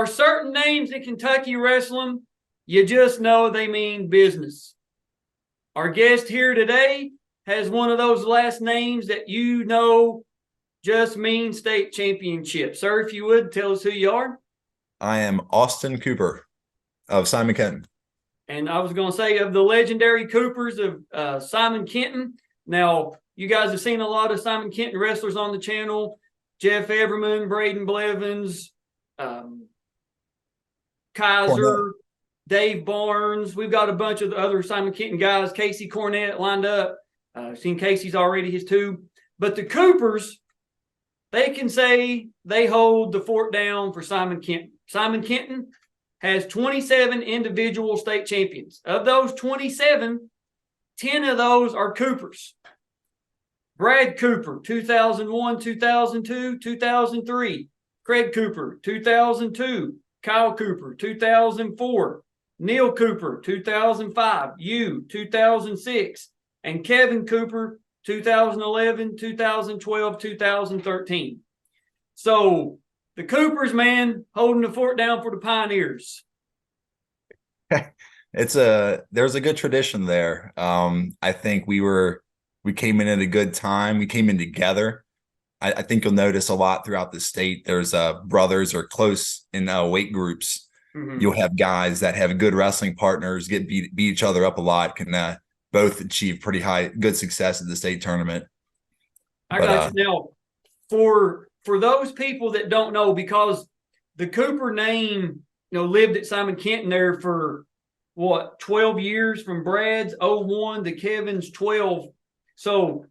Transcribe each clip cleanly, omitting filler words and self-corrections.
are certain names in Kentucky wrestling, you just know they mean business. Our guest here today has one of those last names that you know just means state championship. Sir, if you would, tell us who you are. I am Austin Cooper of Simon Kenton. And I was going to say of the legendary Coopers of Simon Kenton. Now, you guys have seen a lot of Simon Kenton wrestlers on the channel. Jeff Everman, Braden Blevins, Kaiser, Dave Barnes. We've got a bunch of the other Simon Kenton guys. Casey Cornett lined up. Seen Casey's already, his two. But the Coopers, they can say they hold the fort down for Simon Kenton. Simon Kenton has 27 individual state champions. Of those 27, 10 of those are Coopers. Brad Cooper, 2001, 2002, 2003. Craig Cooper, 2002. Kyle Cooper, 2004. Neil Cooper, 2005. 2006. And Kevin Cooper, 2011, 2012, 2013. So the Coopers, man, holding the fort down for the Pioneers. There's a good tradition there. I think we came in at a good time. We came in together. I think you'll notice a lot throughout the state. There's brothers or close in weight groups. Mm-hmm. You'll have guys that have good wrestling partners, beat each other up a lot, can both achieve pretty good success at the state tournament. I got you. Now, for those people that don't know, because the Cooper name, lived at Simon Kenton there for 12 years, from Brad's 01 to Kevin's 12. So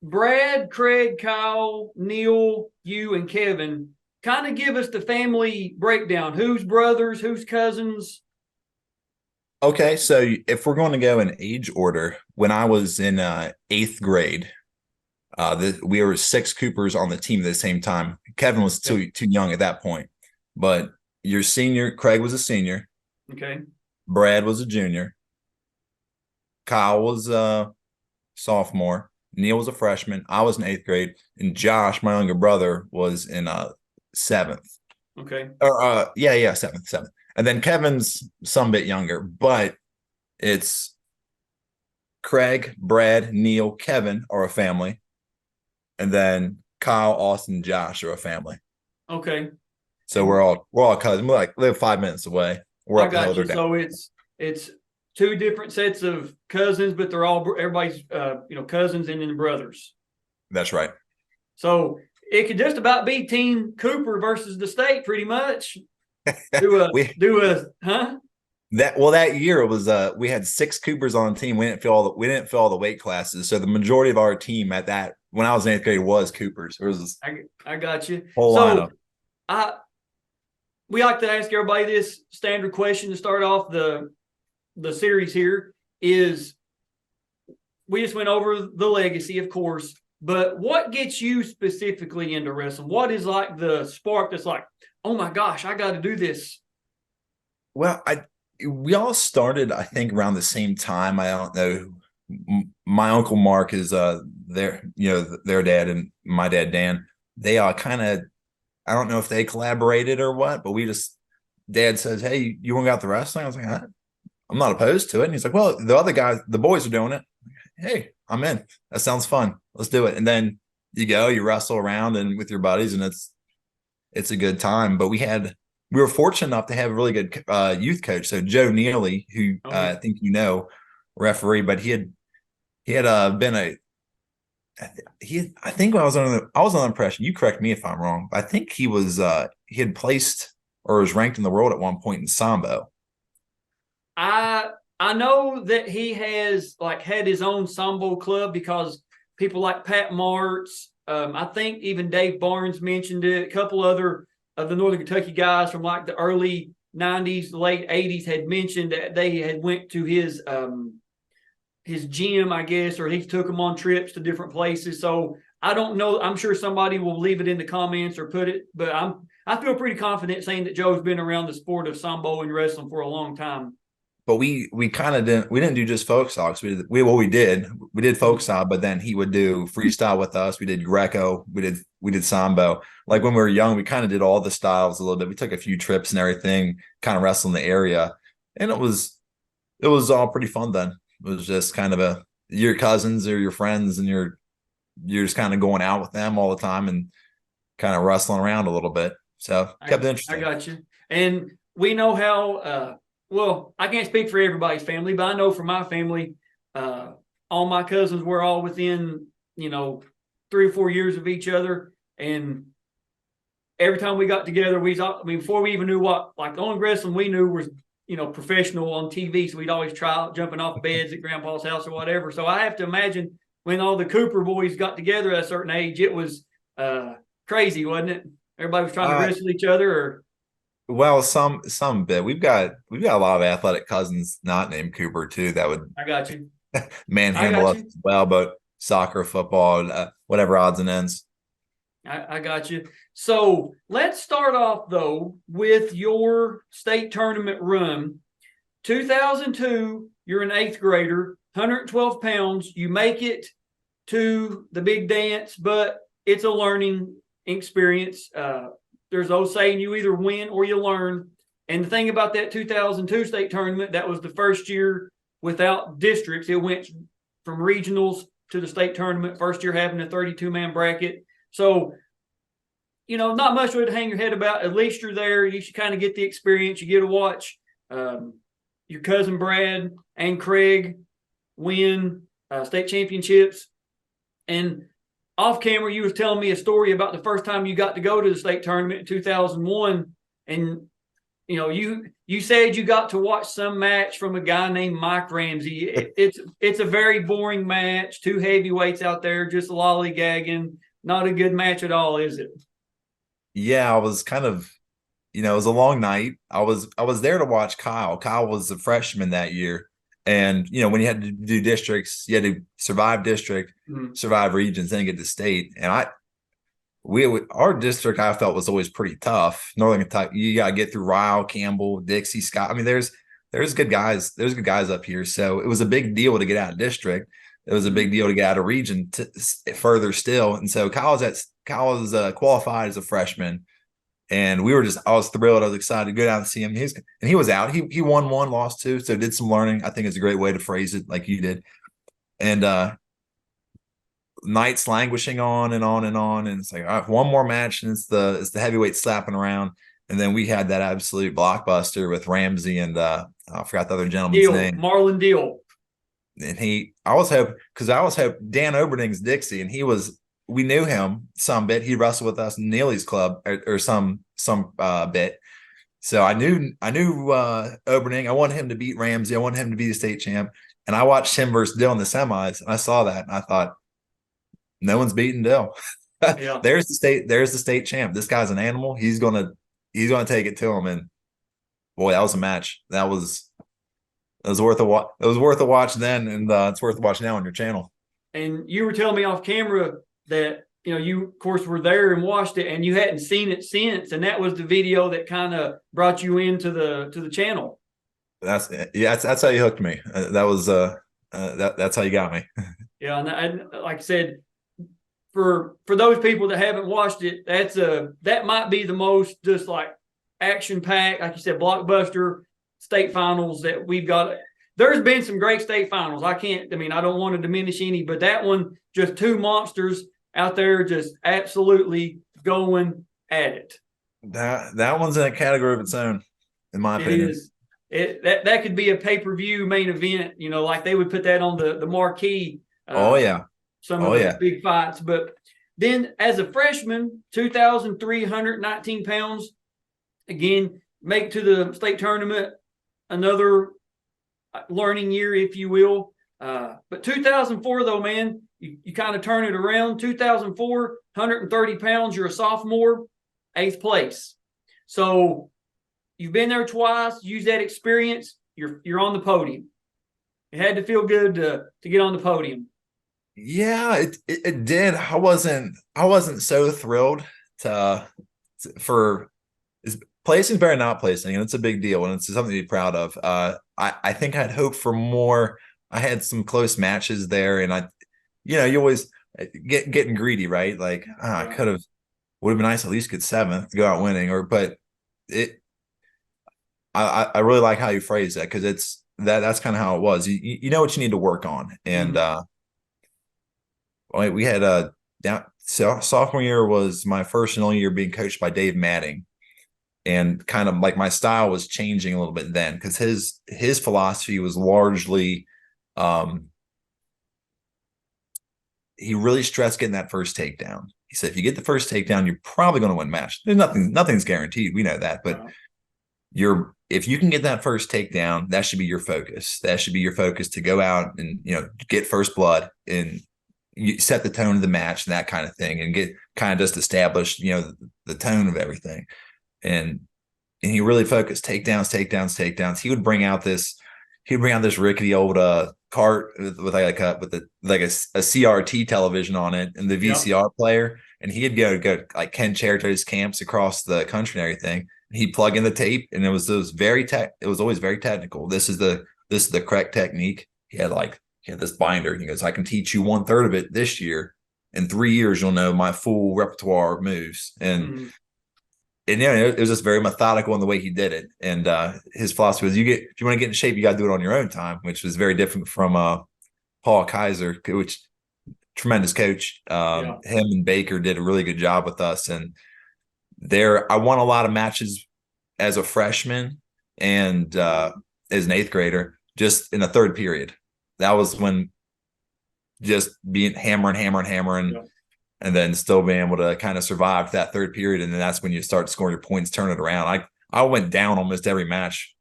Brad, Craig, Kyle, Neil, you, and Kevin, kind of give us the family breakdown. Who's brothers, who's cousins? Okay, so if we're going to go in age order, when I was in 8th grade, we were 6 Coopers on the team at the same time. Kevin was too young at that point. But your senior, Craig was a senior. Okay. Brad was a junior. Kyle was a sophomore. Neil was a freshman. I was in 8th grade. And Josh, my younger brother, was in 7th. Okay. Or 7th. And then Kevin's some bit younger, but it's Craig, Brad, Neil, Kevin are a family. And then Kyle, Austin, Josh are a family. Okay. So we're all cousins. We live 5 minutes away. We're up the hill. So it's 2 different sets of cousins, but they're everybody's cousins and then brothers. That's right. So it could just about be Team Cooper versus the state, pretty much. That year it was we had 6 Coopers on the team. We didn't fill all the weight classes. So the majority of our team at that, when I was in 8th grade, was Coopers. I got you. Whole lineup. We like to ask everybody this standard question to start off the series here. Is we just went over the legacy, of course, but what gets you specifically into wrestling? What is like the spark that's like, oh my gosh, I got to do this? Well, we all started, I think, around the same time. I don't know. My uncle Mark is their dad, and my dad Dan. They kind of, I don't know if they collaborated or what, but Dad says, "Hey, you want to go out the wrestling?" I was like, "I'm not opposed to it." And he's like, "Well, the other guys, the boys are doing it. Hey, I'm in. That sounds fun. Let's do it." And then you wrestle around and with your buddies, and it's a good time. But we were fortunate enough to have a really good youth coach. So Joe Neely, who I think referee, but he had been I think I was under the impression, you correct me if I'm wrong, but I think he had placed or was ranked in the world at one point in Sambo. I know that he has had his own Sambo club because people like Pat Martz, I think even Dave Barnes mentioned it. A couple other of the Northern Kentucky guys from the early 90s, late 80s had mentioned that they had went to his gym, I guess, or he took them on trips to different places. So I don't know. I'm sure somebody will leave it in the comments or put it, but I feel pretty confident saying that Joe's been around the sport of Sambo and wrestling for a long time. but we kind of didn't do just folk style. We did folk style, but then he would do freestyle with us. We did Greco, we did Sambo. Like when we were young, we kind of did all the styles a little bit. We took a few trips and everything, kind of wrestled in the area, and it was all pretty fun then. It was just kind of your cousins or your friends, and you're just kind of going out with them all the time and kind of wrestling around a little bit. So kept it interesting. I got you. And we know how well, I can't speak for everybody's family, but I know for my family, all my cousins were all within, 3 or 4 years of each other. And every time we got together, before we even knew what, like the only wrestling we knew was, professional on TV. So we'd always try out jumping off beds at grandpa's house or whatever. So I have to imagine when all the Cooper boys got together at a certain age, it was crazy, wasn't it? Everybody was trying to wrestle each other, or well, some bit. We've got a lot of athletic cousins not named Cooper too that would I got you. manhandle us as well, but soccer, football, whatever odds and ends. I got you. So let's start off though with your state tournament run. 2002, you're an 8th grader, 112 pounds. You make it to the big dance, but it's a learning experience. There's those saying you either win or you learn. And the thing about that 2002 state tournament, that was the first year without districts. It went from regionals to the state tournament, first year having a 32-man bracket. So, not much to hang your head about. At least you're there. You should kind of get the experience. You get to watch your cousin Brad and Craig win state championships. And off camera, you was telling me a story about the first time you got to go to the state tournament in 2001. And, you said you got to watch some match from a guy named Mike Ramsey. It's a very boring match. 2 heavyweights out there just lollygagging. Not a good match at all, is it? Yeah, I was kind of, it was a long night. I was there to watch Kyle. Kyle was a freshman that year. And, when you had to do districts, you had to survive district, survive regions, then get to state. And our district, I felt, was always pretty tough. Northern Kentucky, you got to get through Ryle, Campbell, Dixie, Scott. I mean, there's good guys. There's good guys up here. So it was a big deal to get out of district. It was a big deal to get out of region further still. And so Kyle was qualified as a freshman. And I was thrilled. I was excited to go down and see him. He was out. He won 1, lost 2. So did some learning. I think it's a great way to phrase it, like you did. And nights languishing on and on and on. And it's like, all right, one more match, and it's the heavyweight slapping around. And then we had that absolute blockbuster with Ramsey and I forgot the other gentleman's name. Marlon Deal. And I was hoping Dan Oberding's Dixie, and we knew him some bit. He wrestled with us in Neely's club or some bit. So I knew Oberding. I wanted him to beat Ramsey. I wanted him to be the state champ. And I watched him versus Dill in the semis, and I saw that, and I thought, no one's beating Dill. Yeah. There's the state champ. This guy's an animal. He's gonna take it to him. And boy, that was a match. It was worth a watch. It was worth a watch then, and it's worth a watch now on your channel. And you were telling me off camera that you of course were there and watched it, and you hadn't seen it since, and that was the video that kind of brought you into the channel. That's how you hooked me. That's how you got me. Yeah, and like I said, for those people that haven't watched it, that might be the most just like action packed, like you said, blockbuster state finals that we've got. There's been some great state finals. I don't want to diminish any, but that one, just 2 monsters out there just absolutely going at it. That one's in a category of its own, in my opinion. It is. That could be a pay-per-view main event, like they would put that on the marquee. Some of the big fights. But then as a freshman, 2,319 pounds, again, make it to the state tournament, another learning year, if you will. But 2004, though, man, you kind of turn it around. 2004, 130 pounds, you're a sophomore, 8th place. So you've been there twice, use that experience, you're on the podium. It had to feel good to get on the podium. Yeah, it did. I wasn't so thrilled for placing better than not placing, and it's a big deal, and it's something to be proud of. I think I'd hoped for more. I had some close matches there, and you always getting greedy, right? Like I could have, would have been nice at least get seventh, go out winning, but it. I really like how you phrase that, because that's kind of how it was. You know what you need to work on, and we had sophomore year was my first and only year being coached by Dave Matting, and kind of like my style was changing a little bit then, because his philosophy was largely he really stressed getting that first takedown. He said if you get the first takedown, you're probably going to win match. There's nothing's guaranteed, we know that, but if you can get that first takedown, that should be your focus. That should be your focus, to go out and get first blood and you set the tone of the match and that kind of thing, and get kind of just established the tone of everything. And he really focused takedowns. He would bring out this rickety old cart with like a CRT television on it and the VCR player, and he'd go like Ken Cherito's camps across the country and everything. He'd plug in the tape, and it was always very technical. This is the correct technique. He had this binder. He goes, I can teach you 1/3 of it this year. In 3 years, you'll know my full repertoire of moves. And it was just very methodical in the way he did it. And his philosophy was, if you want to get in shape, you got to do it on your own time, which was very different from Paul Kaiser, which tremendous coach. Him and Baker did a really good job with us. And I won a lot of matches as a freshman and as an 8th grader, just in the third period. That was when just being hammering, and then still being able to kind of survive that third period. And then that's when you start scoring your points, turn it around. I went down almost every match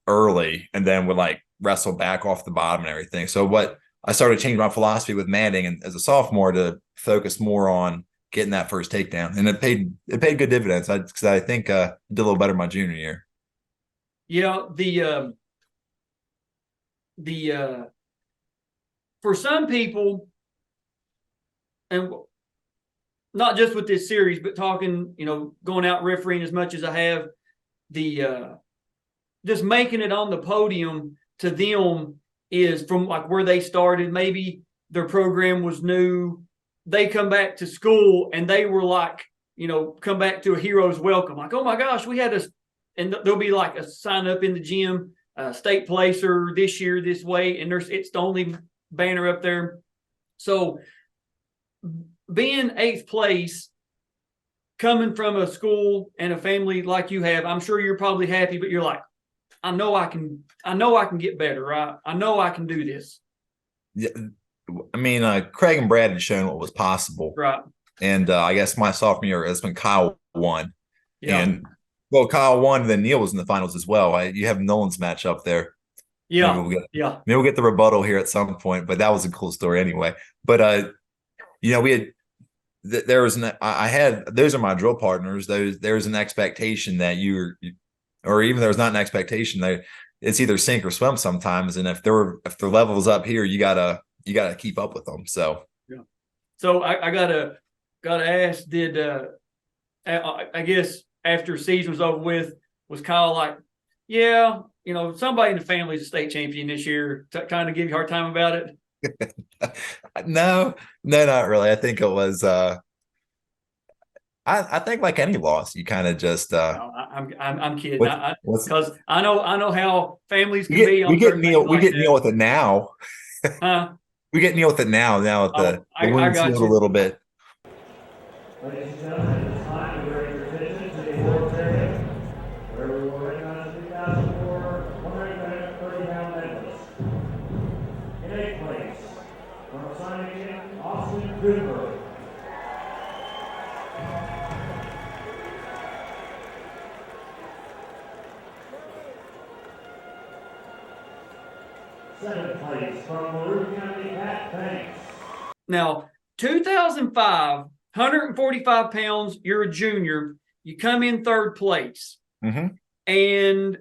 early, and then would wrestle back off the bottom and everything. So I started changing my philosophy with Manning, and as a sophomore, to focus more on getting that first takedown, and it paid good dividends. Because I think did a little better my junior year. Yeah, for some people, and not just with this series, but talking, going out refereeing as much as I have, just making it on the podium to them is from where they started. Maybe their program was new. They come back to school and they were come back to a hero's welcome. Like, oh my gosh, we had and there'll be a sign up in the gym, state placer this year, this way. And it's the only banner up there. So being 8th place, coming from a school and a family like you have, I'm sure you're probably happy, but you're like, I know I can get better, right? I know I can do this. Yeah. I mean, Craig and Brad had shown what was possible. Right. And I guess my sophomore year, that's when Kyle won. Yeah. And Kyle won, then Neil was in the finals as well. You have Nolan's match up there. Yeah. Maybe we'll get the rebuttal here at some point, but that was a cool story anyway. But we had those are my drill partners. There's an expectation that or even there's not an expectation, that it's either sink or swim sometimes. And if their level's up here, you gotta keep up with them. So So I gotta ask, did I guess after season was over with, was Kyle like, somebody in the family is a state champion this year, kind of give you a hard time about it? No, not really. I think it was I think like any loss, you kind of just No, I'm kidding. Because I know how families can be. We get Neil with it now. We get Neil with it now. Now the wound's healed a little bit. Ladies and gentlemen, it's time to bring your attention to the World Series, where we will recognize 2004 130-pound medalist. In 8th place, from Simon Kenton, Austin Cooper. 7th place, from LaRue County, Pat Banks. Now, 2005, 145 pounds, you're a junior, you come in 3rd place. Mm-hmm. And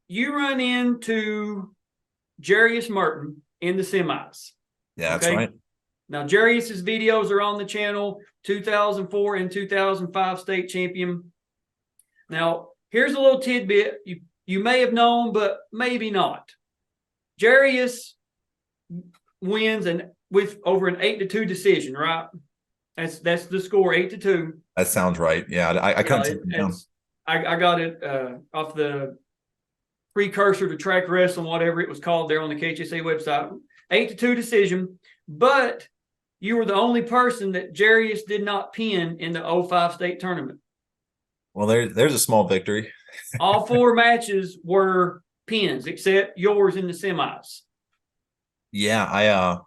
you run into Jarius Merton in the semis. Yeah, that's right. Now, Jarius's videos are on the channel, 2004 and 2005 state champion. Now, here's a little tidbit. You you may have known, but maybe not. Jarius wins with over an 8-2 decision, right? That's the score, 8-2. That sounds right. Yeah, I couldn't take it down. I got it off the precursor to track wrestling, whatever it was called there on the KHSAA website. 8-2 decision, but you were the only person that Jarius did not pin in the 05 state tournament. Well, there's a small victory. All 4 matches were pins, except yours in the semis. Yeah,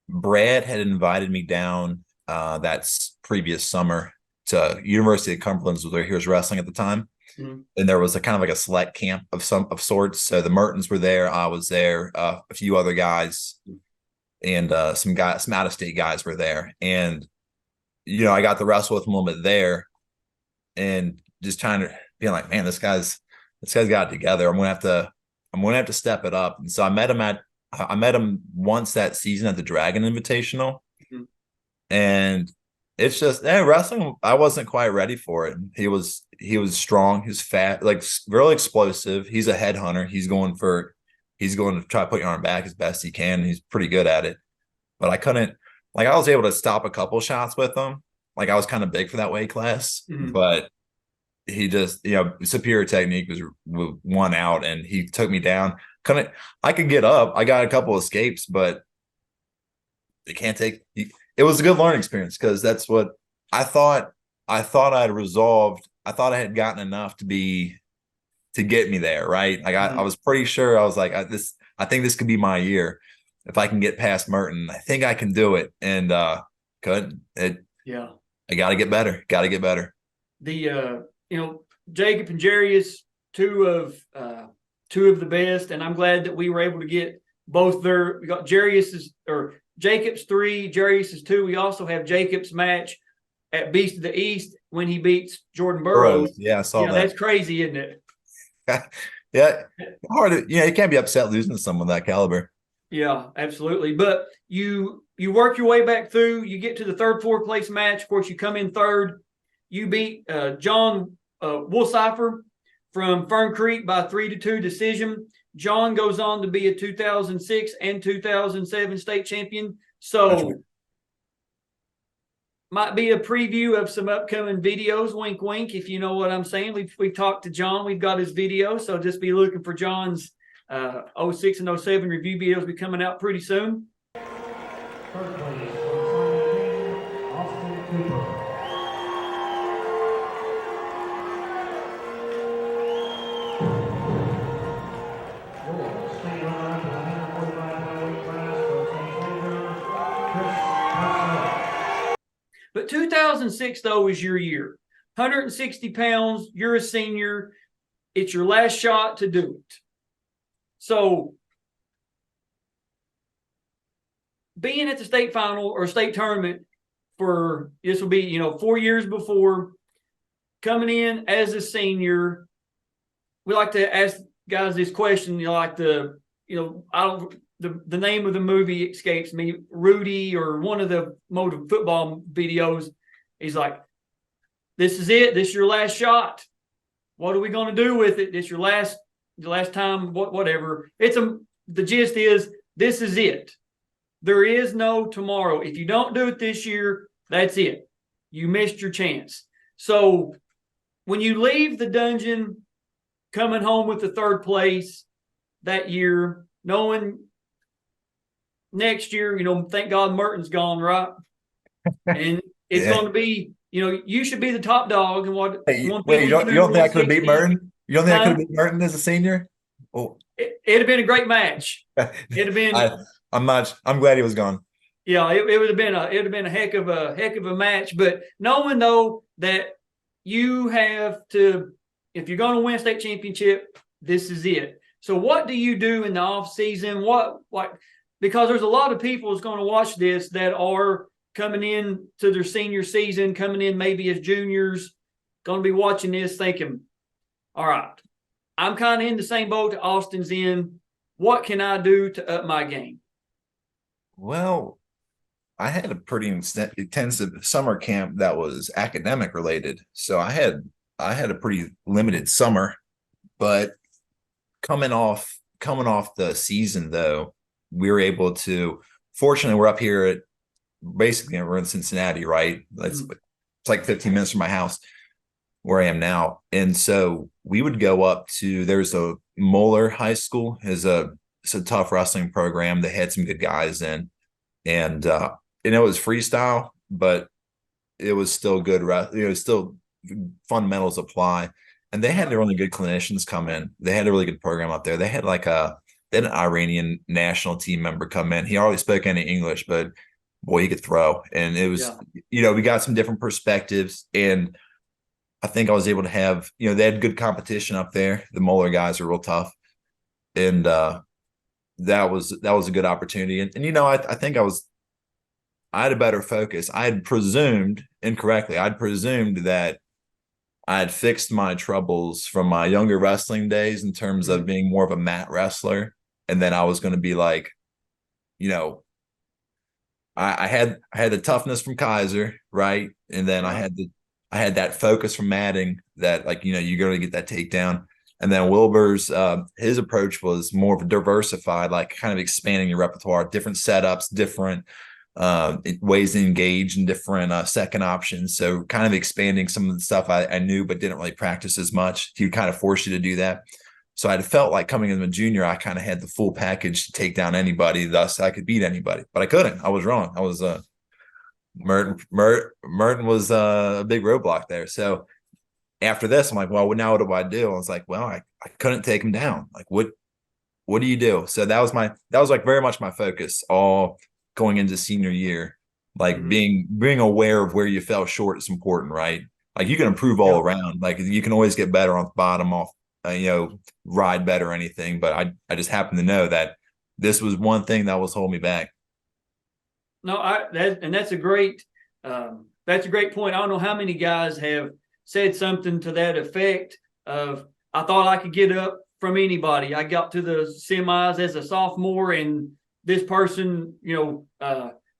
Brad had invited me down that previous summer to University of Cumberland, where he was wrestling at the time. Mm-hmm. And there was a kind of like a select camp of sorts. So the Mertens were there, I was there, a few other guys, and some out of state guys were there. And I got to wrestle with him a little bit there, and just trying to be like, man, this guy's got it together. I'm gonna have to step it up. And so I met him once that season at the Dragon Invitational. Mm-hmm. And it's just wrestling. I wasn't quite ready for it. He was strong. He's fat, like really explosive. He's a headhunter. He's going to try to put your arm back as best he can. He's pretty good at it. But I couldn't. Like, I was able to stop a couple shots with him. Like, I was kind of big for that weight class, mm-hmm. But he just, superior technique was won out, and he took me down. I could get up. I got a couple escapes, but they can't take. It was a good learning experience, because that's what I thought. I thought I'd resolved. I thought I had gotten enough to get me there, right? Like, I was pretty sure. I was like, I think this could be my year if I can get past Merton. I think I can do it, and couldn't. Yeah, I got to get better. Got to get better. The Jacob and Jarius, two of the best, and I'm glad that we were able to get both their. We got Jacob's 3, Jarius's 2. We also have Jacob's match at Beast of the East when he beats Jordan Burroughs. Yeah, I saw that. That's crazy, isn't it? Yeah, hard. You can't be upset losing to someone that caliber. Yeah, absolutely. But you work your way back through. You get to the 3rd, 4th place match. Of course, you come in 3rd. You beat John Woolcipher from Fern Creek by 3-2 decision. John goes on to be a 2006 and 2007 state champion. So might be a preview of some upcoming videos. Wink, wink, if you know what I'm saying. We've talked to John. We've got his video. So just be looking for John's 06 and 07 review videos be coming out pretty soon. Third place, Austin Cooper. But 2006, though, is your year. 160 pounds, you're a senior. It's your last shot to do it. So being at the state final or state tournament this will be, 4 years before, coming in as a senior, we like to ask guys this question, the name of the movie escapes me, Rudy, or one of the motive football videos. He's like, this is it. This is your last shot. What are we going to do with it? This is your last time, whatever. The gist is, this is it. There is no tomorrow. If you don't do it this year, that's it. You missed your chance. So when you leave the dungeon, coming home with the 3rd place that year, knowing next year, thank God Merton's gone, right? And it's going to be, you should be the top dog. And you don't think I could have beat Merton? You don't think I could have beat Merton as a senior? Oh, it'd have been a great match. It'd have been. I'm glad he was gone. Yeah, it would have been a heck of a match. But knowing though that you have to, if you're going to win a state championship, this is it. So what do you do in the off season? Because there's a lot of people who's going to watch this that are coming in to their senior season, coming in maybe as juniors, going to be watching this thinking, all right, I'm kind of in the same boat that Austin's in. What can I do to up my game? Well, I had a pretty intensive summer camp that was academic related. So I had a pretty limited summer, but coming off the season though, we were able to. Fortunately, we're up here at basically we're in Cincinnati, right? It's like 15 minutes from my house where I am now, and so we would go up to. There's a Moeller High School is it's a tough wrestling program. They had some good guys in, and it was freestyle, but it was still good. Still fundamentals apply. And they had really good clinicians come in. They had a really good program up there. They had an Iranian national team member come in. He already spoke any English, but boy, he could throw. And it was, we got some different perspectives. And I think I was able to have, they had good competition up there. The Moeller guys are real tough. And that was a good opportunity. And I think I had a better focus. I had presumed incorrectly. I'd presumed that I had fixed my troubles from my younger wrestling days in terms of being more of a mat wrestler. And then I was going to be like, I had the toughness from Kaiser, right? And then I had that focus from matting that you're going to get that takedown. And then Wilbur's, his approach was more of a diversified, like kind of expanding your repertoire, different setups, different ways to engage in different second options. So kind of expanding some of the stuff I knew but didn't really practice as much. He would kind of force you to do that. So I felt like coming as a junior, I kind of had the full package to take down anybody. Thus, I could beat anybody, but I couldn't. I was wrong. I was Merton was a big roadblock there. So after this, I'm like, well, now what do I do? I was like, well, I couldn't take him down. Like, what do you do? So that was like very much my focus all going into senior year. Like being aware of where you fell short is important, right? Like you can improve all around. Like you can always get better on the bottom off, ride better or anything. But I just happen to know that this was one thing that was holding me back. No, that's a great point. I don't know how many guys have said something to that effect of, I thought I could get up from anybody. I got to the semis as a sophomore, and this person,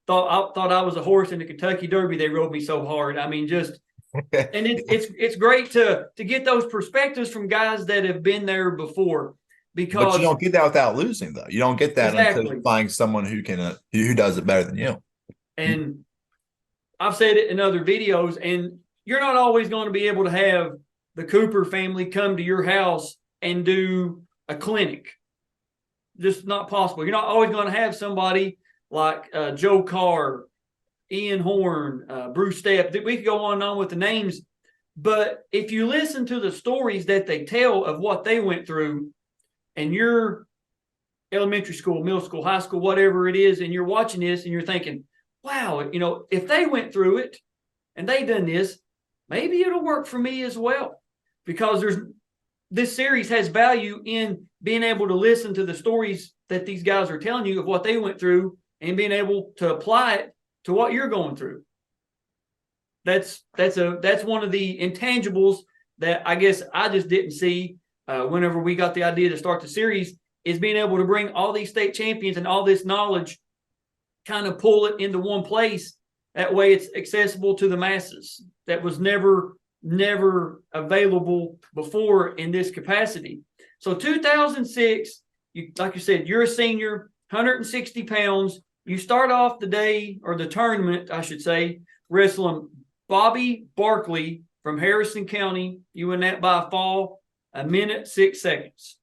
thought I was a horse in the Kentucky Derby. They rode me so hard. I mean, just and it's great to get those perspectives from guys that have been there before. Because but you don't get that without losing, though. You don't get that exactly. until you find someone who does it better than you. And I've said it in other videos, and you're not always going to be able to have the Cooper family come to your house and do a clinic. Just not possible. You're not always going to have somebody like Joe Carr, Ian Horn, Bruce Stepp. We could go on and on with the names. But if you listen to the stories that they tell of what they went through, and you're elementary school, middle school, high school, whatever it is, and you're watching this and you're thinking, wow, if they went through it and they done this, maybe it'll work for me as well. Because this series has value in being able to listen to the stories that these guys are telling you of what they went through and being able to apply it to what you're going through. That's one of the intangibles that I guess I just didn't see whenever we got the idea to start the series, is being able to bring all these state champions and all this knowledge, kind of pull it into one place. That way it's accessible to the masses. That was never available before in this capacity. So 2006, like you said, you're a senior, 160 pounds. You start off the day, or the tournament, I should say, wrestling Bobby Barkley from Harrison County. You win that by a fall, 1 minute, 6 seconds.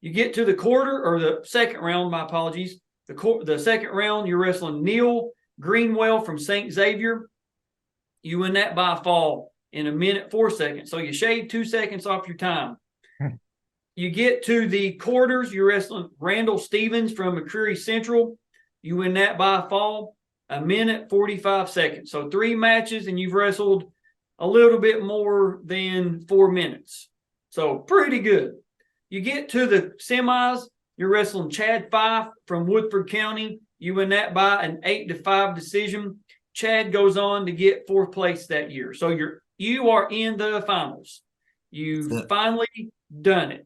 You get to the quarter, or the second round, my apologies. The second round, you're wrestling Neil Greenwell from St. Xavier. You win that by a fall in 1 minute, 4 seconds. So you shave 2 seconds off your time. You get to the quarters, you're wrestling Randall Stevens from McCreary Central. You win that by a fall, 1 minute, 45 seconds. So 3 matches, and you've wrestled a little bit more than 4 minutes. So pretty good. You get to the semis, you're wrestling Chad Fife from Woodford County. You win that by an 8-5 decision. Chad goes on to get 4th place that year. So you are in the finals. You've finally done it.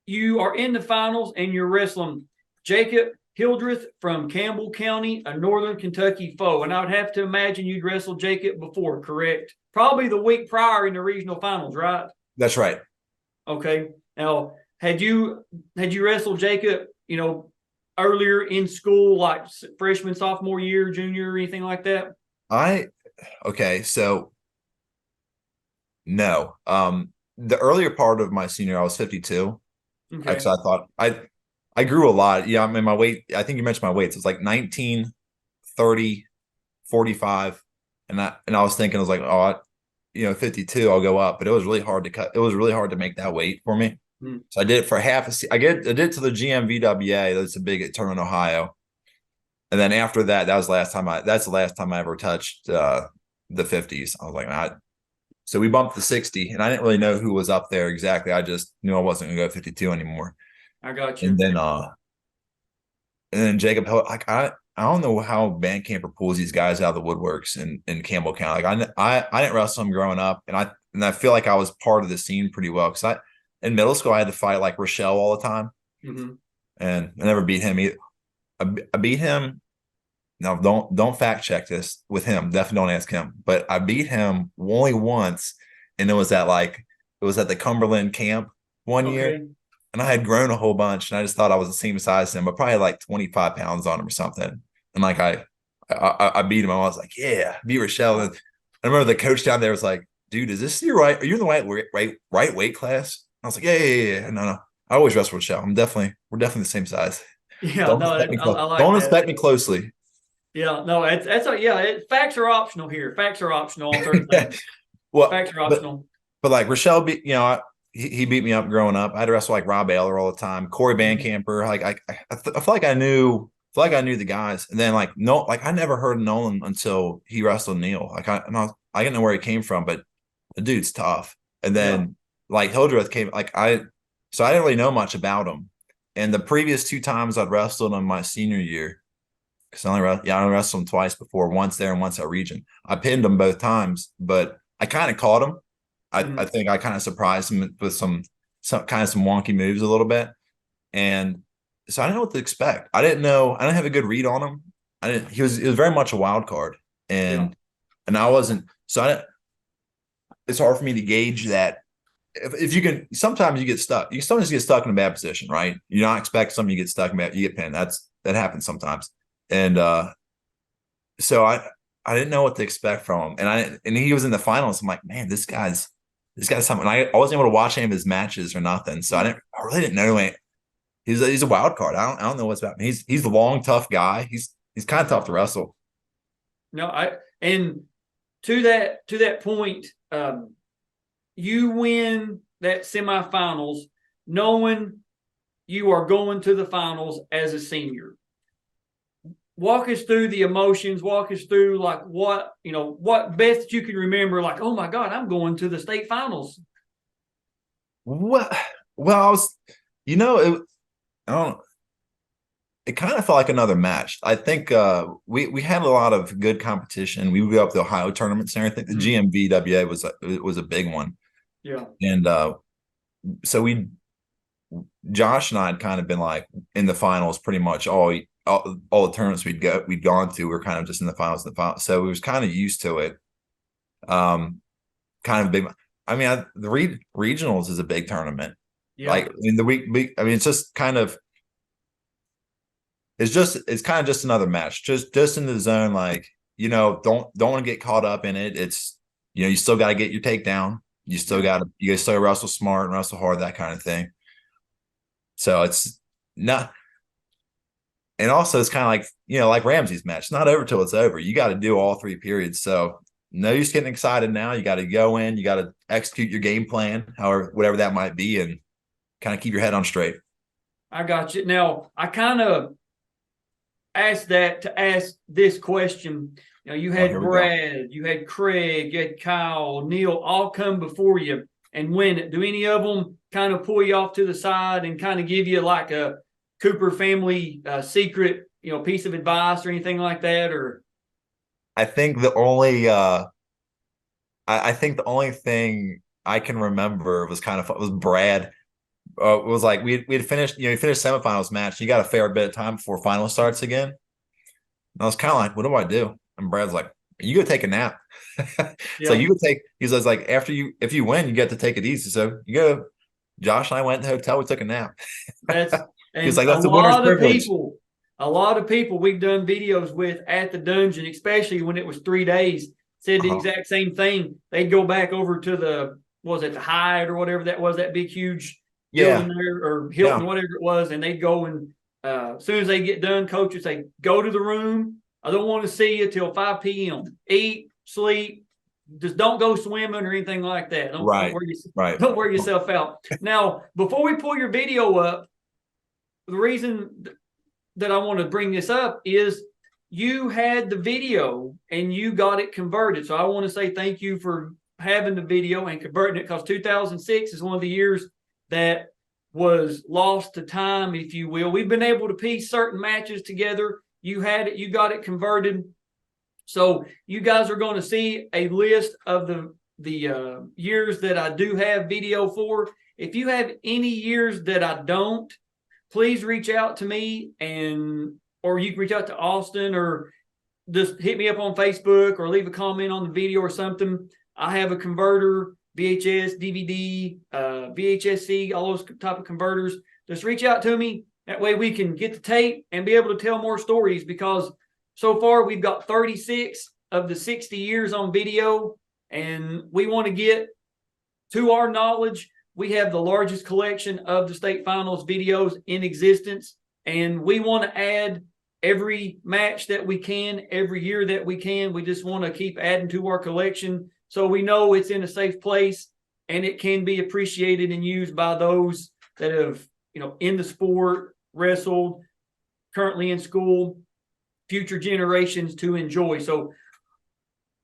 You are in the finals, and you're wrestling Jacob Hildreth from Campbell County, a Northern Kentucky foe. And I would have to imagine you'd wrestled Jacob before, correct? Probably the week prior in the regional finals, right? That's right. Okay. Now, had you wrestled Jacob, earlier in school, like freshman, sophomore year, junior, or anything like that? Okay, so no. The earlier part of my senior, I was 52. Okay. Because I thought I grew a lot. Yeah, I mean my weight, I think you mentioned my weights. It's like 19, 30, 45. And I was thinking, I was like, 52, I'll go up. But it was really hard to cut. It was really hard to make that weight for me. Mm. So I did it for I did it to the GMVWA. That's a big tournament in Ohio. And then after that, that's the last time I ever touched the 50s. I was like, so we bumped the 60, and I didn't really know who was up there exactly. I just knew I wasn't gonna go 52 anymore. I got And you. then Jacob, like I don't know how Bandcamper pulls these guys out of the woodworks in Campbell County. Like I didn't wrestle them growing up, and I feel like I was part of the scene pretty well because in middle school I had to fight like Rochelle all the time, Mm-hmm. and I never beat him either. I beat him. Now don't fact check this with him. Definitely don't ask him. But I beat him only once, and it was at the Cumberland camp one year. Okay. And I had grown a whole bunch, and I just thought I was the same size as him, but probably like 25 pounds on him or something. And like I beat him. I was like, yeah, beat Rochelle. And I remember the coach down there was like, dude, is this your right? Are you in the right weight class? I was like, yeah. No. I always wrestle Rochelle. We're definitely the same size. Yeah, Don't no, inspect me I like Don't that. inspect me closely. Yeah, no, facts are optional here. Facts are optional on certain things. Well, Facts are optional. but like Rochelle beat, he beat me up growing up. I had to wrestle like Rob Ayler all the time, Corey Bandcamper. Like I feel like I knew the guys, and then like no, like I never heard of Nolan until he wrestled Neil. Like I didn't know where he came from, but the dude's tough. And then like Hildreth came, so I didn't really know much about him. And the previous two times I'd wrestled him my senior year, because I only wrestled him twice before, once there and once at Region. I pinned him both times, but I kind of caught him. I think I kind of surprised him with some wonky moves a little bit. And so I didn't know what to expect. I didn't have a good read on him. He was very much a wild card. And I wasn't, it's hard for me to gauge that. If you can, sometimes you get stuck. You sometimes get stuck in a bad position, right? You're not expecting something, you get stuck in bad, you get pinned. That happens sometimes. And so I didn't know what to expect from him. And he was in the finals. I'm like, man, this guy's something. I wasn't able to watch any of his matches or nothing. So I really didn't know. He's a wild card. I don't know what's about him. He's a long, tough guy. He's kind of tough to wrestle. No, and to that point, you win that semifinals knowing you are going to the finals as a senior. Walk us through the emotions. Walk us through like what best you can remember. Like, oh my God, I'm going to the state finals. Well, I was, I don't know. It kind of felt like another match. I think we had a lot of good competition. We would go up to Ohio tournaments and everything. The GMVWA was a big one. Yeah. And so Josh and I had kind of been like in the finals pretty much all the tournaments we'd gone to were kind of just in the finals. So we was kind of used to it. Kind of big. I mean, the regionals is a big tournament. Yeah. Like in the week, it's just kind of. It's kind of just another match, just in the zone. Like, don't want to get caught up in it. It's, you still got to get your takedown. You still wrestle smart and wrestle hard, that kind of thing. So it's not, and also it's kind of like, like Ramsey's match, it's not over till it's over. You got to do all three periods. So no use getting excited now. You got to go in, you got to execute your game plan, whatever that might be, and kind of keep your head on straight. I got you. Now, I kind of asked that to ask this question. You had Brad, you had Craig, you had Kyle, Neil, all come before you and win it. Do any of them kind of pull you off to the side and kind of give you like a Cooper family secret, piece of advice or anything like that? Or I think the only thing I can remember was Brad. It was like we had finished, we finished semifinals match. You got a fair bit of time before final starts again. And I was kind of like, what do I do? And Brad's like, you go take a nap. So you could take, he says like, if you win, you get to take it easy. So you Josh and I went to the hotel. We took a nap. That's and He's like, that's the winner's privilege. A lot of people we've done videos with at the dungeon, especially when it was 3 days, said the exact same thing. They'd go back over to the the Hyatt or whatever that was, that big huge building there, or Hilton, whatever it was, and they'd go and as soon as they get done, coach would say, go to the room. I don't want to see you till 5 p.m. Eat, sleep. Just don't go swimming or anything like that. Don't wear yourself out. Now, before we pull your video up, the reason that I want to bring this up is you had the video and you got it converted. So I want to say thank you for having the video and converting it, because 2006 is one of the years that was lost to time, if you will. We've been able to piece certain matches together. You had it, you got it converted. So you guys are going to see a list of the years that I do have video for. If you have any years that I don't, please reach out to me, or you can reach out to Austin, or just hit me up on Facebook, or leave a comment on the video or something. I have a converter, VHS, DVD, VHS-C, all those type of converters. Just reach out to me. That way we can get the tape and be able to tell more stories, because so far we've got 36 of the 60 years on video, and we want to get, to our knowledge, we have the largest collection of the state finals videos in existence, and we want to add every match that we can, every year that we can. We just want to keep adding to our collection, so we know it's in a safe place and it can be appreciated and used by those that have, in the sport, wrestled, currently in school, future generations to enjoy. So,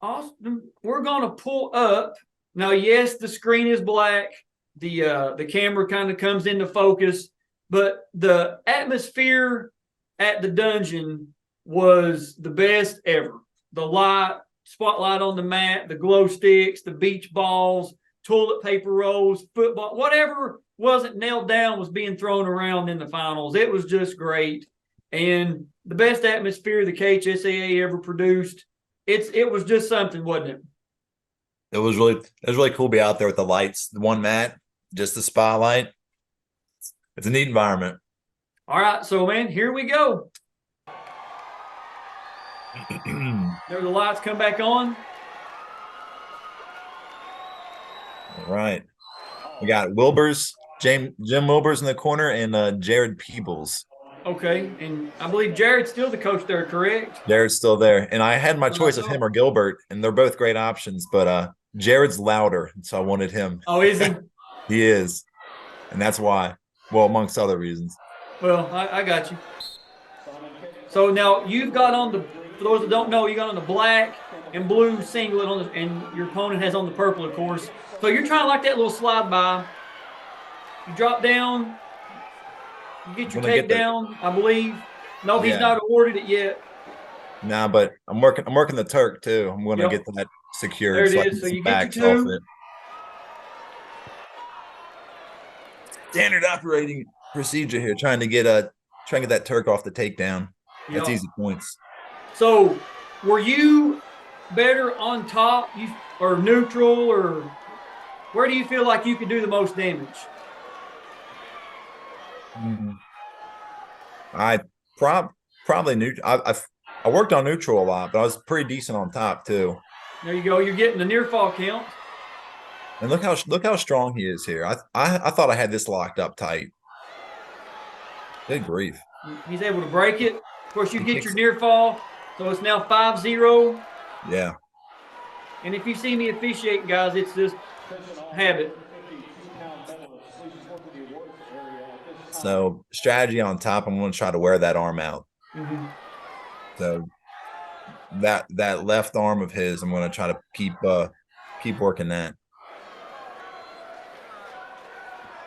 Austin, we're going to pull up. Now, yes, the screen is black. The camera kind of comes into focus, but the atmosphere at the dungeon was the best ever. The light, spotlight on the mat, the glow sticks, the beach balls, toilet paper rolls, football, whatever wasn't nailed down was being thrown around in the finals. It was just great. And the best atmosphere the KHSAA ever produced. It was just something, wasn't it? It was really cool to be out there with the lights, the one mat, just the spotlight. It's a neat environment. All right, so man, here we go. There the lights come back on. All right. We got Wilbers, Jim Wilbers in the corner, and Jared Peebles. Okay, and I believe Jared's still the coach there, correct? Jared's still there, and I had my choice of him or Gilbert, and they're both great options, but Jared's louder, so I wanted him. Oh, is he? He is, and that's why. Well, amongst other reasons. Well, I got you. So now you've got on the, for those that don't know, you got on the black and blue singlet on and your opponent has on the purple, of course. So you're trying to like that little slide by. You drop down. You get your takedown, I believe. No, he's not awarded it yet. Nah, but I'm working the Turk too. I'm going to get that secured. There it is. So you get your two. Standard operating procedure here, trying to get that Turk off the takedown. That's easy points. So, were you better on top, or neutral, or where do you feel like you could do the most damage? I probably neutral. I worked on neutral a lot, but I was pretty decent on top too. There you go. You're getting the near fall count. And look how strong he is here. I thought I had this locked up tight. Good grief. He's able to break it. Of course, you get your near fall, so it's now 5-0. Yeah. And if you see me officiating, guys, it's just habit. So strategy on top, I'm going to try to wear that arm out. Mm-hmm. So that left arm of his, I'm going to try to keep working that.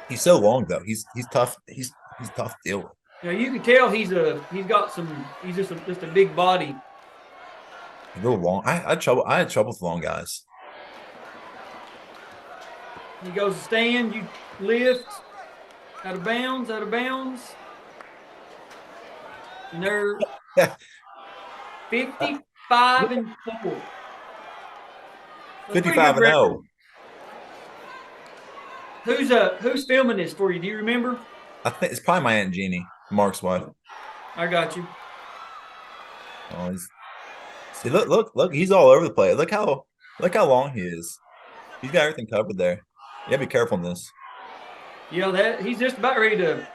He's so long though. He's tough. He's tough to deal with. Now you can tell he's just a big body. A little long. I had trouble with long guys. He goes to stand, you lift, out of bounds. And they're 55-4. 55-0. Who's filming this for you? Do you remember? I think it's probably my Aunt Jeannie, Mark's wife. I got you. Oh, see, look, he's all over the place. Look how long he is. He's got everything covered there. You gotta be careful in this. Yeah, that he's just about ready to.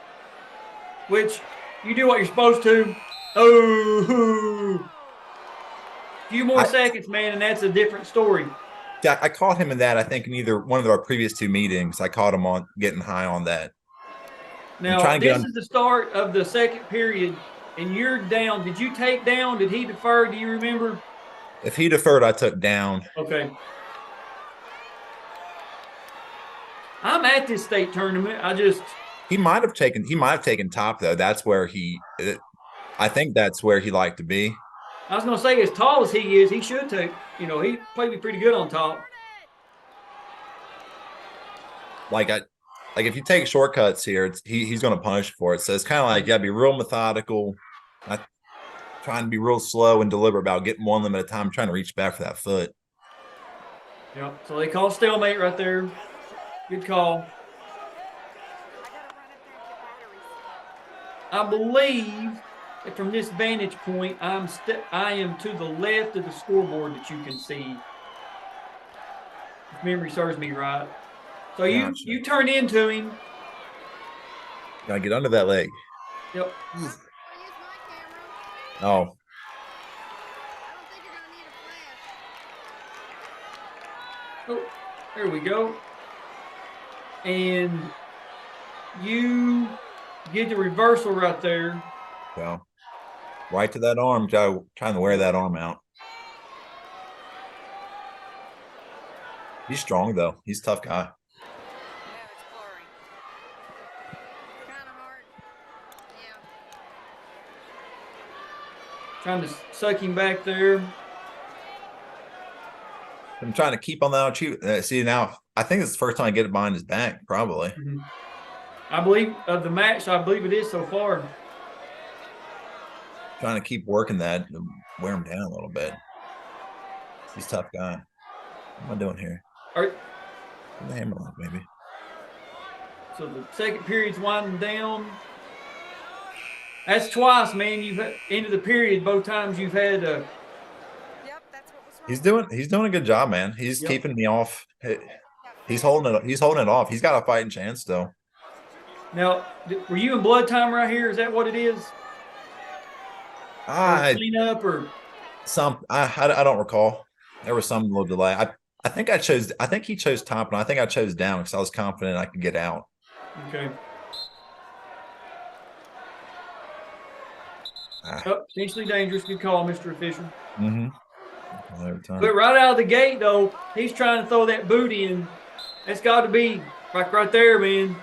Which you do what you're supposed to. Oh, few more seconds, man, and that's a different story. Yeah, I caught him in that. I think in either one of our previous two meetings, I caught him on getting high on that. Now this is the start of the second period, and you're down. Did you take down? Did he defer? Do you remember? If he deferred, I took down. Okay. I'm at this state tournament. He might have taken top though. That's where I think that's where he liked to be. I was gonna say, as tall as he is, he should take. He played pretty good on top. Like if you take shortcuts here, he's going to punish you for it. So it's kind of like you got to be real methodical, trying to be real slow and deliberate about getting one limb at a time, trying to reach back for that foot. Yeah. So they call stalemate right there. Good call. I believe that from this vantage point, I am to the left of the scoreboard that you can see. If memory serves me right. So you turn into him. Gotta get under that leg. Yep. Oh. Oh, there we go. And you get the reversal right there. Yeah. Right to that arm, trying to wear that arm out. He's strong though. He's a tough guy. Trying to suck him back there. I'm trying to keep on that shoot. See, now I think it's the first time I get it behind his back, probably. Mm-hmm. I believe of the match, I believe it is so far. Trying to keep working that to wear him down a little bit. He's a tough guy. What am I doing here? The hammer lock, maybe. So the second period's winding down. That's twice, man. You've ended the period both times you've had. Yep, that's what was He's wrong. doing a good job, man. He's keeping me off. He's holding it off. He's got a fighting chance still. Now, were you in blood time right here? Is that what it is? Clean up or I don't recall. There was some little delay. I think he chose top, and I think I chose down because I was confident I could get out. Okay. Potentially dangerous. Good call, Mr. Official. Mm-hmm. Every time. But right out of the gate, though, he's trying to throw that boot in. That's got to be right there, man.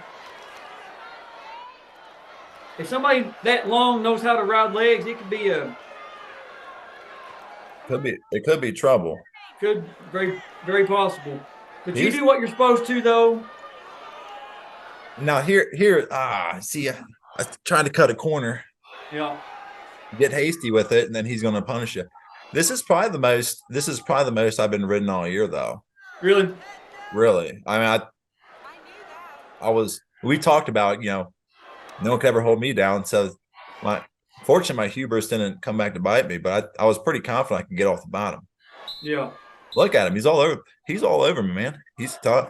If somebody that long knows how to ride legs, it could be It could be trouble. Very, very possible. But you do what you're supposed to, though. Now see, I tried to cut a corner. Yeah. Get hasty with it, and then he's going to punish you. This is probably the most I've been ridden all year, though. Really? Really. I mean, we talked about, no one could ever hold me down. So fortunately, my hubris didn't come back to bite me, but I was pretty confident I could get off the bottom. Yeah. Look at him. He's all over me, man. He's tough.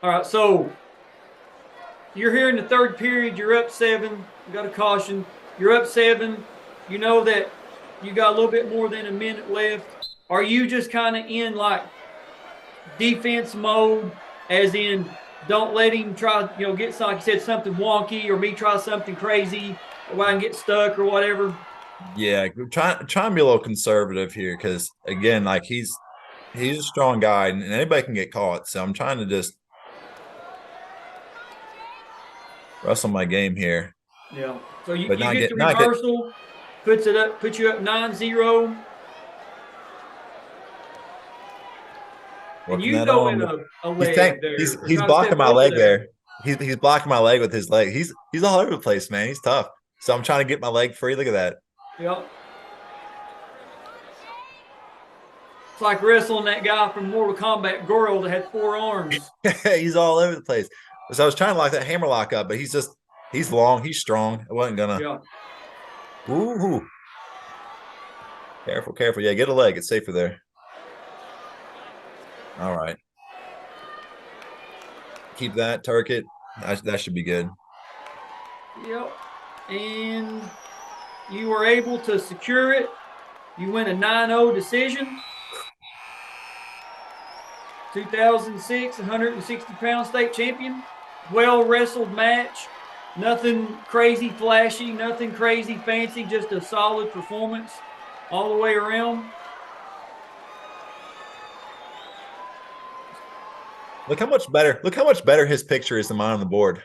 All right, so you're here in the third period. You're up 7. You got a caution. You're up 7. You know that you got a little bit more than a minute left. Are you just kind of in like defense mode, as in don't let him try, get like you said, something wonky, or me try something crazy, or I can get stuck or whatever? Yeah, trying to be a little conservative here because again, like he's a strong guy and anybody can get caught. So I'm trying to just wrestle my game here. Yeah. So you get the reversal, puts you up 9-0. And you go in a leg there. He's blocking my leg there. He's blocking my leg with his leg. He's all over the place, man. He's tough. So I'm trying to get my leg free. Look at that. Yep. It's like wrestling that guy from Mortal Kombat, Goro, that had 4 arms. He's all over the place. So I was trying to lock that hammer lock up, but he's long, he's strong. I wasn't gonna. Yeah. Ooh. Careful, careful. Yeah, get a leg. It's safer there. All right. Keep that, turk it. That should be good. Yep. And you were able to secure it. You win a 9-0 decision. 2006 160-pound state champion. Well wrestled match. Nothing crazy flashy, nothing crazy fancy, just a solid performance all the way around. Look how much better his picture is than mine on the board.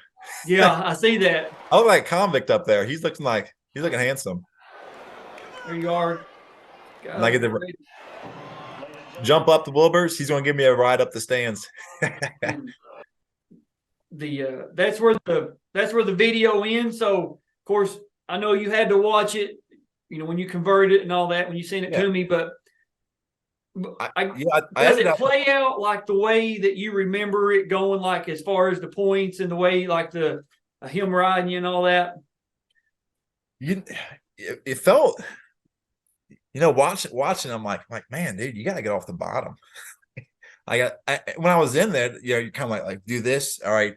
Yeah, I see that. I look like a convict up there. He's looking handsome. There you are. And I get to jump up the Wilbur's. He's going to give me a ride up the stands. That's where the video ends. So of course I know you had to watch it, when you converted it and all that when you sent it to me, but does it play out like the way that you remember it going, like as far as the points and the way like the him riding you and all that? It felt, watching, I'm like, man, dude, you got to get off the bottom. When I was in there, you kind of like do this. All right,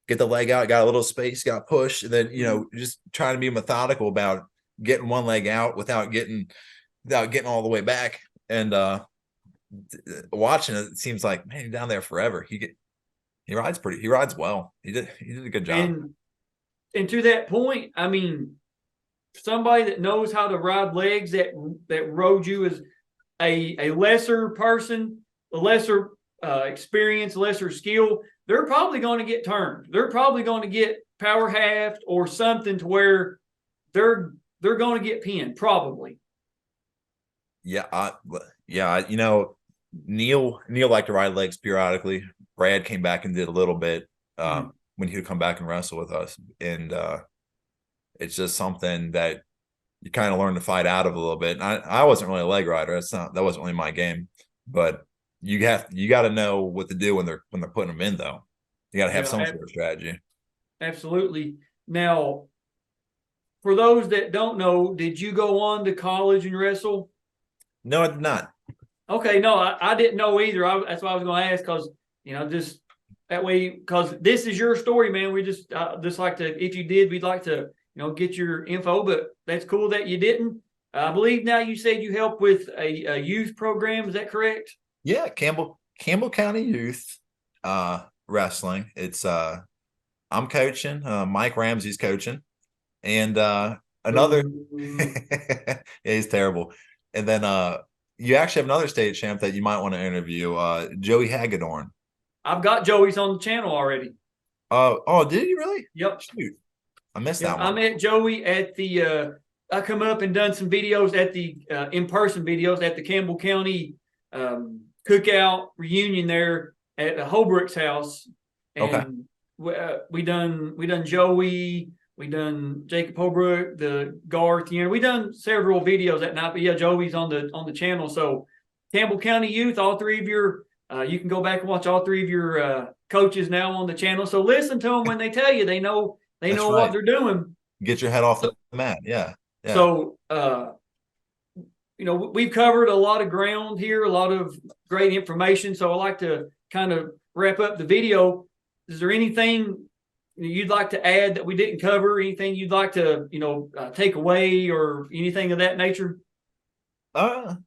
get the leg out, got a little space, got push, and then just trying to be methodical about getting one leg out without getting all the way back. And watching it seems like, man, you're down there forever. He rides well. He did a good job. And to that point, I mean, somebody that knows how to ride legs that rode you as a lesser person, a lesser experience, lesser skill, they're probably going to get turned. They're probably going to get power halved or something to where they're going to get pinned, probably. Yeah, Neil liked to ride legs periodically. Brad came back and did a little bit when he would come back and wrestle with us, and it's just something that you kind of learn to fight out of a little bit. And I wasn't really a leg rider. That wasn't really my game, but you got to know what to do when they're putting them in, though. You got to have some sort of strategy. Absolutely. Now, for those that don't know, did you go on to college and wrestle? No, I did not. Okay, no, I didn't know either. That's why I was going to ask, because just that way, because this is your story, man. We just like to, if you did, we'd like to get your info. But that's cool that you didn't. I believe now you said you help with a youth program. Is that correct? Yeah, Campbell County Youth Wrestling. It's I'm coaching. Mike Ramsey's coaching, and another. Yeah, he's terrible. And then you actually have another state champ that you might want to interview, Joey Hagedorn. I've got Joey's on the channel already. Oh, did you really? Yep. Shoot, I missed that one. I met Joey at the. I come up and done some videos at the in-person videos at the Campbell County cookout reunion there at Holbrook's house. And we done Joey. We done Jacob Holbrook, the Garth. We done several videos that night. But yeah, Joey's on the channel. So Campbell County Youth, all three of your, you can go back and watch all three of your coaches now on the channel. So listen to them when they tell you. They know what they're doing. Get your head off the mat. Yeah. So we've covered a lot of ground here, a lot of great information. So I like to kind of wrap up the video. Is there anything you'd like to add that we didn't cover? Anything you'd like to, take away or anything of that nature? I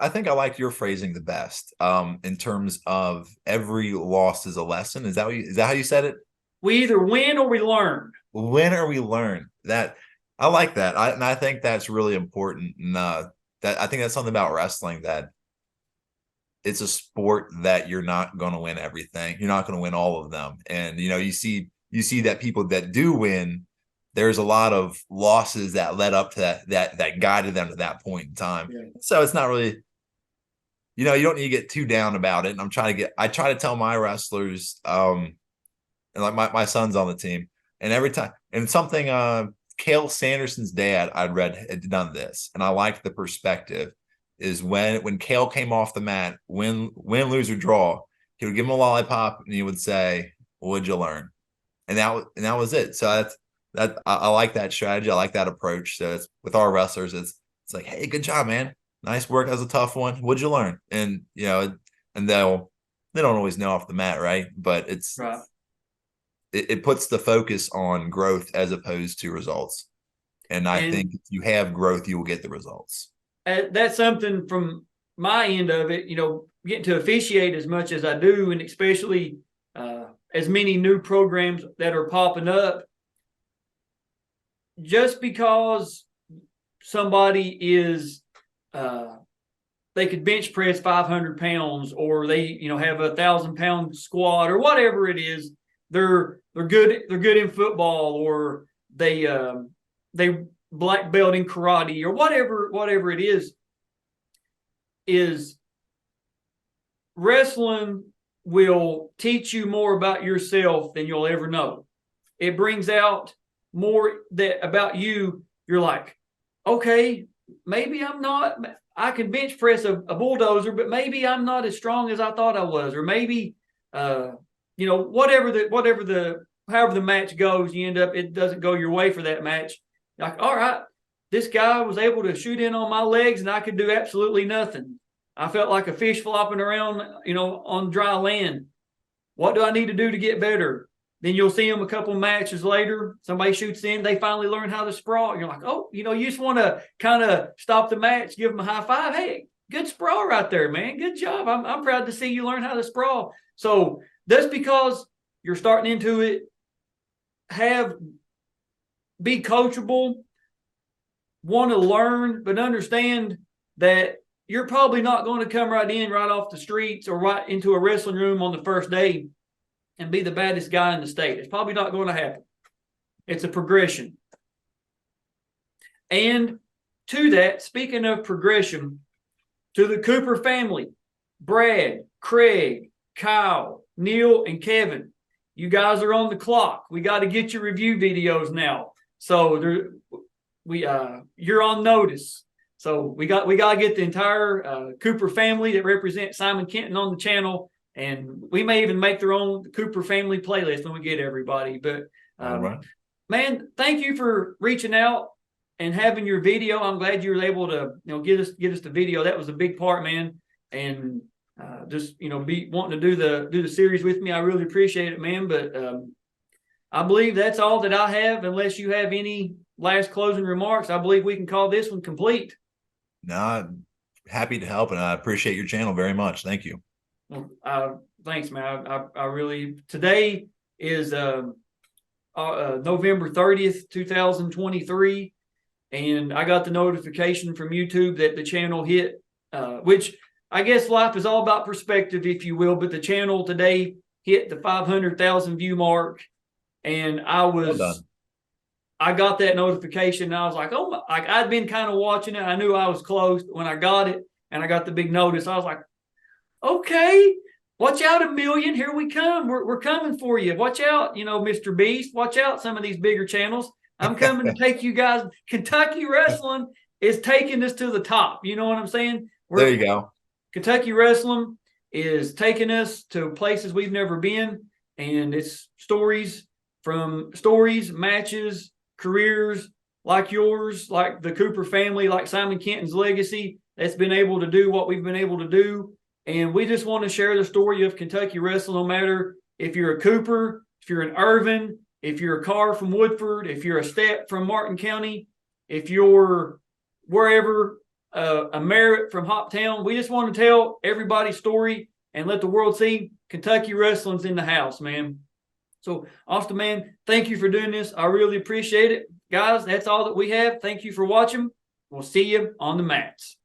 think I like your phrasing the best. In terms of every loss is a lesson. Is that how you said it? We either win or we learn. Win or we learn. That I like that. I think that's really important. And that I think that's something about wrestling, that it's a sport that you're not going to win everything. You're not going to win all of them. And, you see that people that do win, there's a lot of losses that led up to that guided them to that point in time. Yeah. So it's not really, you don't need to get too down about it. And I try to tell my wrestlers, and like my son's on the team, and every time, and something, Cale Sanderson's dad, I'd read, had done this, and I liked the perspective. is when Kale came off the mat, win, lose, or draw, he would give him a lollipop and he would say, "What'd you learn?" And that was it. So I like that strategy. I like that approach. So it's with our wrestlers, it's like, "Hey, good job, man. Nice work. That was a tough one. What'd you learn?" And and they don't always know off the mat, right? But it's Right. It puts the focus on growth as opposed to results. And I think if you have growth, you will get the results. That's something from my end of it, getting to officiate as much as I do, and especially as many new programs that are popping up. Just because somebody is, they could bench press 500 pounds, or they, have 1,000-pound squat, or whatever it is, they're good in football, or they black belt in karate, or whatever it is wrestling will teach you more about yourself than you'll ever know. It brings out more about you. You're like, okay, maybe I can bench press a bulldozer, but maybe I'm not as strong as I thought I was, or maybe, however the match goes, it doesn't go your way for that match. Like, all right, this guy was able to shoot in on my legs and I could do absolutely nothing. I felt like a fish flopping around, on dry land. What do I need to do to get better? Then you'll see them a couple matches later. Somebody shoots in. They finally learn how to sprawl. You're like, oh, you just want to kind of stop the match, give them a high five. Hey, good sprawl right there, man. Good job. I'm proud to see you learn how to sprawl. So just because you're starting into it, be coachable, want to learn, but understand that you're probably not going to come right off the streets or right into a wrestling room on the first day and be the baddest guy in the state. It's probably not going to happen. It's a progression. And to that, speaking of progression, to the Cooper family, Brad, Craig, Kyle, Neil, and Kevin, you guys are on the clock. We got to get your review videos now. So you're on notice. So we got to get the entire Cooper family that represents Simon Kenton on the channel, and we may even make their own Cooper family playlist when we get everybody. But All right. Man, thank you for reaching out and having your video. I'm glad you were able to get us the video. That was a big part, man. And just be wanting to do the series with me. I really appreciate it, man. But I believe that's all that I have. Unless you have any last closing remarks, I believe we can call this one complete. No, I'm happy to help, and I appreciate your channel very much. Thank you. Well, thanks, man. I really, today is November 30th, 2023, and I got the notification from YouTube that the channel hit, which I guess life is all about perspective, if you will, but the channel today hit the 500,000 view mark, and I got that notification, and I was like, oh, I'd been kind of watching it. I knew I was close. When I got it and I got the big notice, I was like, okay, watch out, 1 million. Here we come. We're coming for you. Watch out, Mr. Beast. Watch out, some of these bigger channels. I'm coming to take you guys. Kentucky wrestling is taking us to the top. You know what I'm saying? There you go. Kentucky wrestling is taking us to places we've never been, and it's stories, matches, careers like yours, like the Cooper family, like Simon Kenton's legacy that's been able to do what we've been able to do. And we just want to share the story of Kentucky wrestling, no matter if you're a Cooper, if you're an Irvin, if you're a Carr from Woodford, if you're a Step from Martin County, if you're wherever, a Merritt from Hoptown. We just want to tell everybody's story and let the world see Kentucky wrestling's in the house, man. So, Austin, man, thank you for doing this. I really appreciate it. Guys, that's all that we have. Thank you for watching. We'll see you on the mats.